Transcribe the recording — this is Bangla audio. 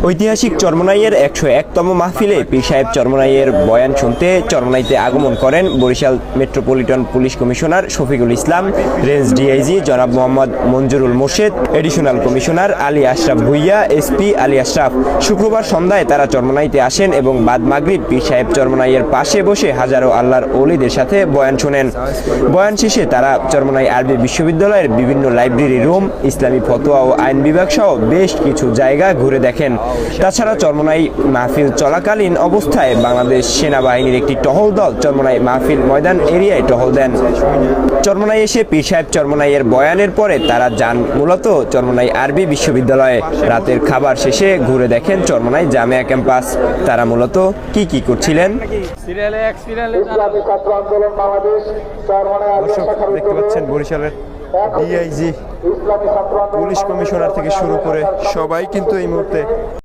ঐতিহাসিক চরমোনাইয়ের 101তম মাহফিলে পীর সাহেব চরমোনাইয়ের বয়ান শুনতে চরমোনাইতে আগমন করেন Barishal metropolitan police commissioner Shafiqul Islam, range DIG জনাব Mohammad Manjurul Morshed, additional commissioner Ali Ashraf Bhuiyan, SP Ali Ashraf. শুক্রবার সন্ধ্যায় তারা চরমোনাইতে আসেন এবং বাদ মাগরিব পীর সাহেব চরমোনাইয়ের পাশে বসে হাজারো আল্লাহর ওলিদের সাথে বয়ান শোনেন। বয়ান শেষে তারা চরমোনাই আরবি বিশ্ববিদ্যালয়ের বিভিন্ন লাইব্রেরি রুম, ইসলামী ফতোয়া ও আইন বিভাগ সহ বেশ কিছু জায়গা ঘুরে দেখেন। তাছাড়া চরমোনাই মাহফিল চলাকালীন অবস্থায় বাংলাদেশ সেনাবাহিনীর একটি টহল দল চরমোনাই মাহফিল ময়দান এরিয়ায় টহল দেন। চরমোনাই এসে পীর সাহেব চরমোনাইয়ের বয়ানের পরে তারা যান মূলত চরমোনাই আরবি বিশ্ববিদ্যালয়ে। রাতের খাবার শেষে ঘুরে দেখেন চরমোনাই জামিয়া ক্যাম্পাস। তারা মূলত কি করছিলেন দেখতে পাচ্ছেন। বরিশালের ডিআইজি, পুলিশ কমিশনার থেকে শুরু করে সবাই কিন্তু এই মুহূর্তে